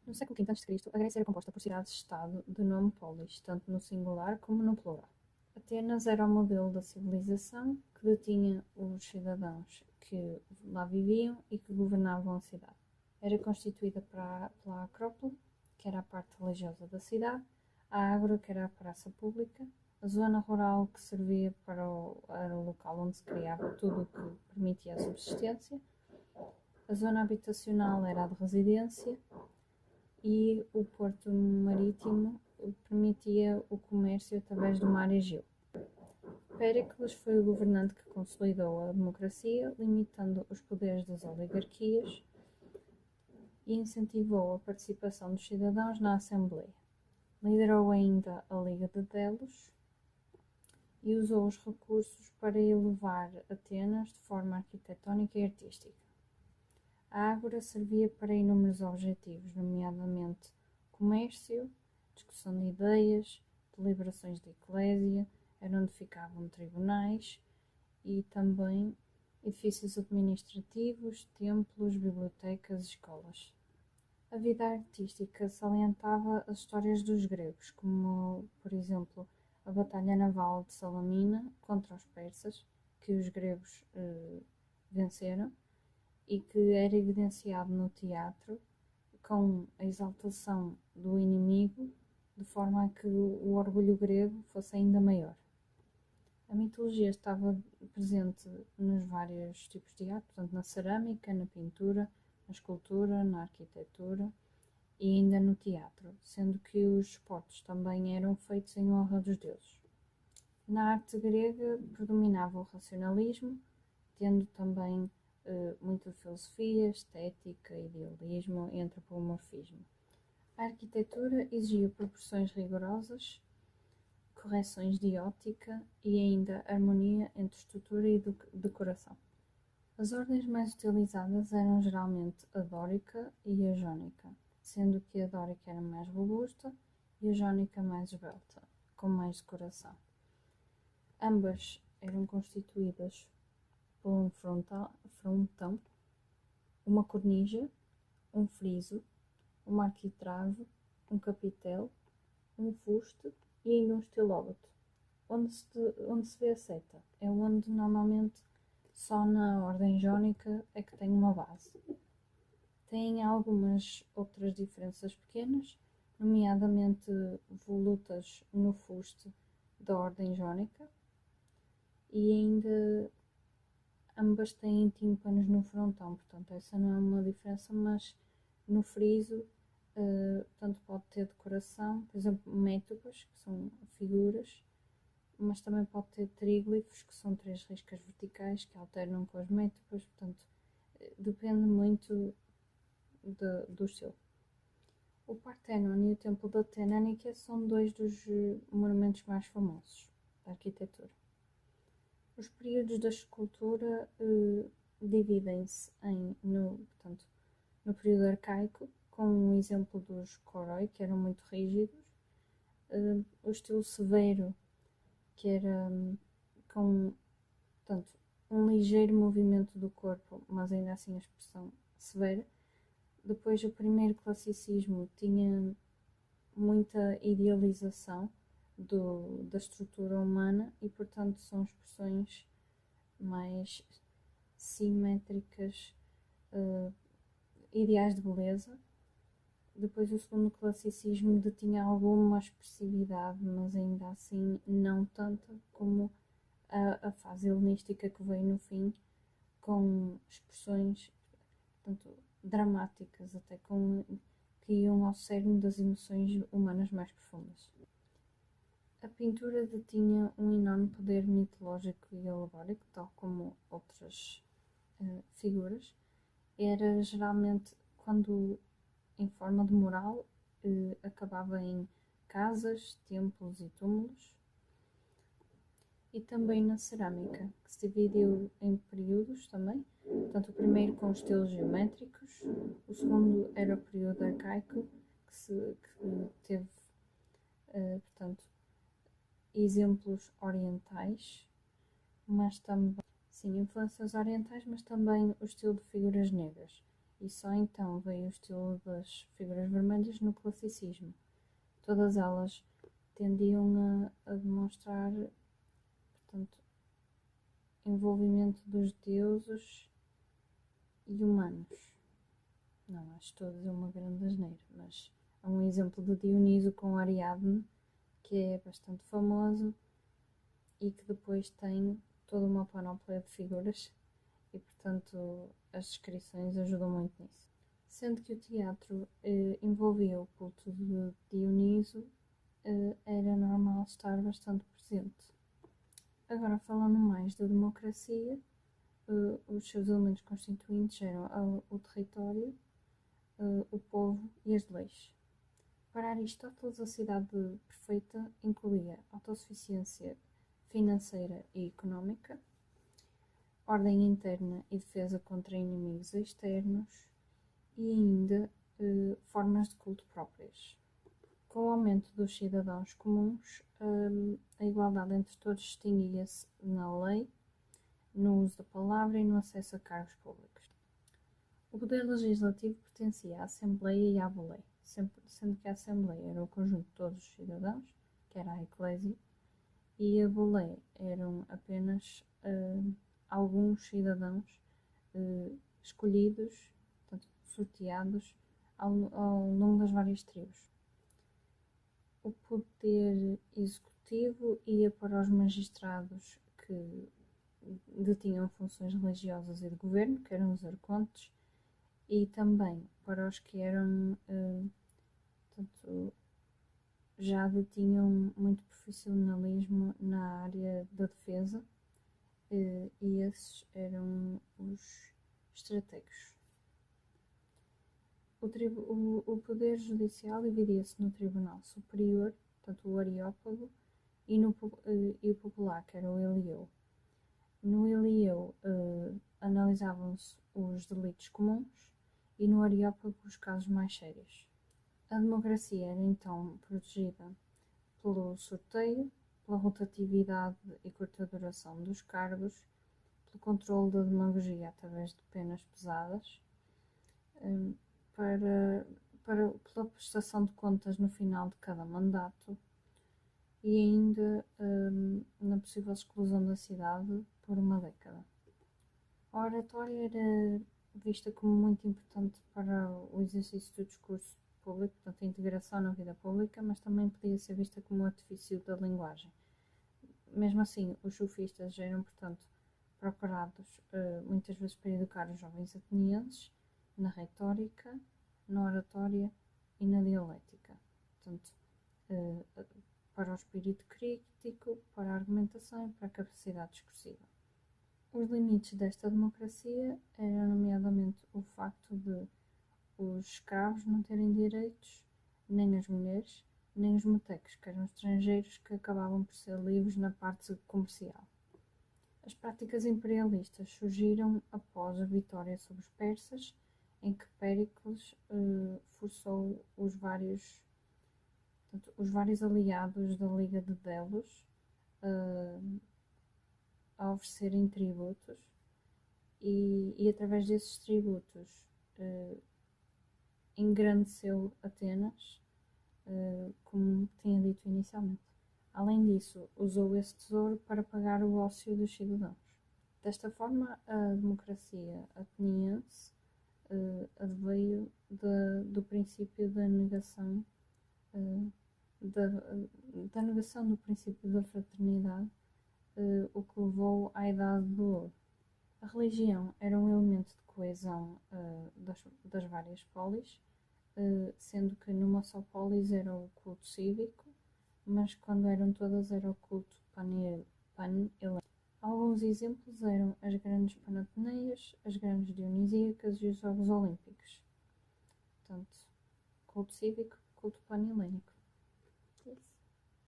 No século V a.C., a Grécia era composta por cidades-estado de nome polis, tanto no singular como no plural. Atenas era o modelo da civilização que detinha os cidadãos que lá viviam e que governavam a cidade. Era constituída pela Acrópole, que era a parte religiosa da cidade, a Ágora, que era a praça pública, a zona rural, que servia era o local onde se criava tudo o que permitia a subsistência, a zona habitacional era a de residência e o porto marítimo permitia o comércio através do mar Egeu. Péricles foi o governante que consolidou a democracia, limitando os poderes das oligarquias e incentivou a participação dos cidadãos na Assembleia. Liderou ainda a Liga de Delos e usou os recursos para elevar Atenas de forma arquitetónica e artística. A Ágora servia para inúmeros objetivos, nomeadamente comércio, discussão de ideias, deliberações de eclésia, era onde ficavam tribunais e também edifícios administrativos, templos, bibliotecas e escolas. A vida artística salientava as histórias dos gregos, como, por exemplo, a batalha naval de Salamina contra os persas, que os gregos venceram, e que era evidenciado no teatro com a exaltação do inimigo, de forma a que o orgulho grego fosse ainda maior. A mitologia estava presente nos vários tipos de arte, portanto, na cerâmica, na pintura, na escultura, na arquitetura e ainda no teatro, sendo que os esportes também eram feitos em honra dos deuses. Na arte grega predominava o racionalismo, tendo também muita filosofia, estética, idealismo e antropomorfismo. A arquitetura exigia proporções rigorosas, correções de óptica e ainda harmonia entre estrutura e decoração. As ordens mais utilizadas eram geralmente a dórica e a jónica, sendo que a dórica era mais robusta e a jónica mais esbelta, com mais decoração. Ambas eram constituídas por um frontão, uma cornija, um friso, uma arquitrave, um capitel, um fuste e ainda um estilóbato. Onde se vê a seta é onde normalmente só na ordem jónica é que tem uma base. Tem algumas outras diferenças pequenas, nomeadamente volutas no fuste da ordem jónica e ainda ambas têm tímpanos no frontão, portanto essa não é uma diferença, mas no friso tanto pode ter decoração, por exemplo, métopas, que são figuras, mas também pode ter tríglifos, que são 3 riscas verticais que alternam com as métopas, portanto depende muito do estilo. O Parthenon e o Templo de Atena Níquia são 2 dos monumentos mais famosos da arquitetura. Os períodos da escultura dividem-se no período arcaico, com o exemplo dos Koroi, que eram muito rígidos, o estilo severo, que era com um ligeiro movimento do corpo, mas ainda assim a expressão severa. Depois o primeiro classicismo tinha muita idealização da estrutura humana e, portanto, são expressões mais simétricas, ideais de beleza. Depois o segundo classicismo detinha alguma expressividade, mas ainda assim não tanta como a fase helenística que veio no fim, com expressões, portanto, dramáticas, até que iam ao cerne das emoções humanas mais profundas. A pintura detinha um enorme poder mitológico e alegórico, tal como outras figuras. Era geralmente, quando em forma de mural, acabava em casas, templos e túmulos. E também na cerâmica, que se dividiu em períodos também. Portanto, o primeiro com estilos geométricos, o segundo era o período arcaico, que teve, portanto, exemplos orientais, mas também, sim, influências orientais, mas também o estilo de figuras negras. e só então veio o estilo das figuras vermelhas no classicismo. Todas elas tendiam a demonstrar, portanto, envolvimento dos deuses e humanos. Não, acho todas uma grande asneira, mas há um exemplo de Dioniso com Ariadne, que é bastante famoso e que depois tem toda uma panóplia de figuras e, portanto, as descrições ajudam muito nisso. Sendo que o teatro envolvia o culto de Dioniso, era normal estar bastante presente. Agora, falando mais da democracia, os seus elementos constituintes eram o território, o povo e as leis. Para Aristóteles, a cidade perfeita incluía autossuficiência financeira e económica, ordem interna e defesa contra inimigos externos e ainda formas de culto próprias. Com o aumento dos cidadãos comuns, a igualdade entre todos distinguia-se na lei, no uso da palavra e no acesso a cargos públicos. O poder legislativo pertencia à Assembleia e à Boleia, sendo que a Assembleia era o conjunto de todos os cidadãos, que era a Eclésia, e a Boleia eram apenas alguns cidadãos escolhidos, portanto, sorteados ao longo das várias tribos. O poder executivo ia para os magistrados que detinham funções religiosas e de governo, que eram os arcontes, e também para os que eram, portanto, já detinham muito profissionalismo na área da defesa, e esses eram os estrategos. O poder judicial dividia-se no Tribunal Superior, portanto o Areópago, e o Popular, que era o Elieu. No Elieu analisavam-se os delitos comuns e no Areópago os casos mais sérios. A democracia era então protegida pelo sorteio, pela rotatividade e curta duração dos cargos, pelo controle da demagogia através de penas pesadas, pela prestação de contas no final de cada mandato e ainda na possível exclusão da cidade por uma década. A oratória era vista como muito importante para o exercício do discurso público, portanto a integração na vida pública, mas também podia ser vista como um artifício da linguagem. Mesmo assim, os sofistas eram, portanto, procurados muitas vezes para educar os jovens atenienses na retórica, na oratória e na dialética. Portanto, para o espírito crítico, para a argumentação e para a capacidade discursiva. Os limites desta democracia eram, nomeadamente, o facto de os escravos não terem direitos, nem as mulheres, nem os metecos, que eram estrangeiros que acabavam por ser livres na parte comercial. As práticas imperialistas surgiram após a vitória sobre os persas, em que Péricles forçou os vários aliados da Liga de Delos a oferecerem tributos e através desses tributos engrandeceu Atenas, como tinha dito inicialmente. Além disso, usou esse tesouro para pagar o ócio dos cidadãos. Desta forma, a democracia ateniense adveio do princípio da negação do princípio da fraternidade, o que levou à Idade do Ouro. A religião era um elemento de coesão das várias polis, sendo que numa só polis era o culto cívico, mas quando eram todas era o culto pan-helênico. Alguns exemplos eram as grandes panateneias, as grandes dionisíacas e os Jogos Olímpicos. Portanto, culto cívico, culto pan-helênico.